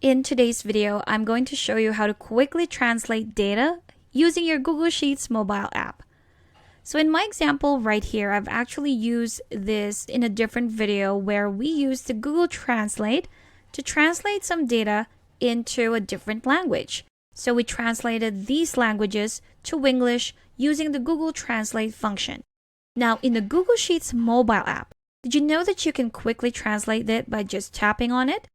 In today's video, I'm going to show you how to quickly translate data using your Google Sheets mobile app. So in my example right here, I've actually used this in a different video where we used the Google Translate to translate some data into a different language. So we translated these languages to English using the Google Translate function. Now in the Google Sheets mobile app, did you know that you can quickly translate it by just tapping on it?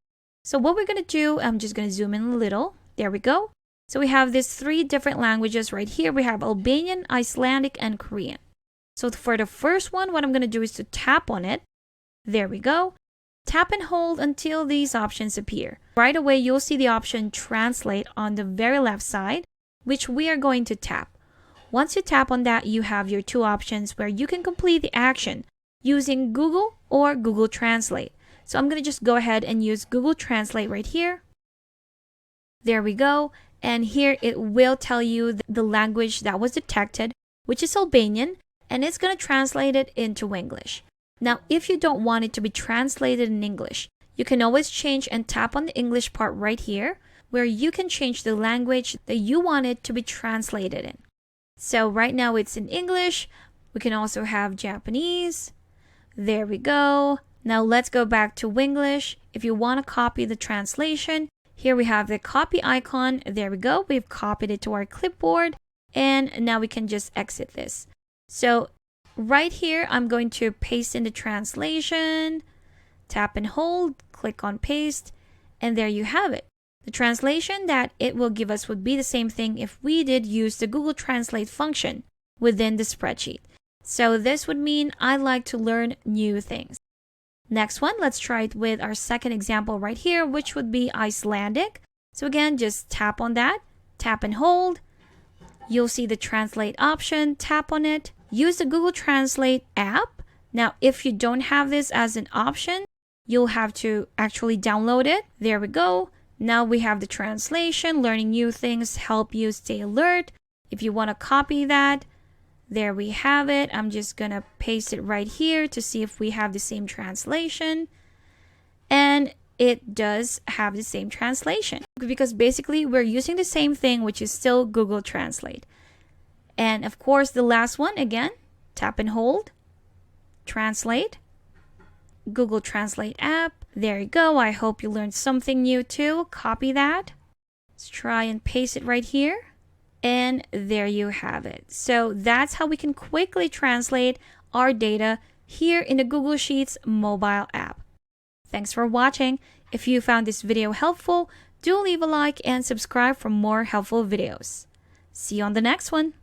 So what we're going to do, I'm just going to zoom in a little. There we go. So we have these 3 different languages right here. We have Albanian, Icelandic, and Korean. So for the first one, what I'm going to do is to tap on it. There we go. Tap and hold until these options appear. Right away, you'll see the option Translate on the very left side, which we are going to tap. Once you tap on that, you have your 2 options where you can complete the action using Google or Google Translate. So I'm going to just go ahead and use Google Translate right here. There we go. And here it will tell you the language that was detected, which is Albanian, and it's going to translate it into English. Now, if you don't want it to be translated in English, you can always change and tap on the English part right here, where you can change the language that you want it to be translated in. So right now it's in English. We can also have Japanese. There we go. Now let's go back to English. If you want to copy the translation, here we have the copy icon. There we go. We've copied it to our clipboard. And now we can just exit this. So right here, I'm going to paste in the translation. Tap and hold. Click on paste. And there you have it. The translation that it will give us would be the same thing if we did use the Google Translate function within the spreadsheet. So this would mean I like to learn new things. Next one, let's try it with our second example right here, which would be Icelandic. So again, just tap on that, tap and hold. You'll see the translate option, tap on it. Use the Google Translate app. Now, if you don't have this as an option, you'll have to actually download it. There we go. Now we have the translation, learning new things, help you stay alert. If you want to copy that, there we have it. I'm just going to paste it right here to see if we have the same translation. And it does have the same translation because basically we're using the same thing, which is still Google Translate. And of course, the last one, again, tap and hold, translate, Google Translate app. There you go. I hope you learned something new too. Copy that. Let's try and paste it right here. And there you have it. So that's how we can quickly translate our data here in the Google Sheets mobile app. Thanks for watching. If you found this video helpful, do leave a like and subscribe for more helpful videos. See you on the next one.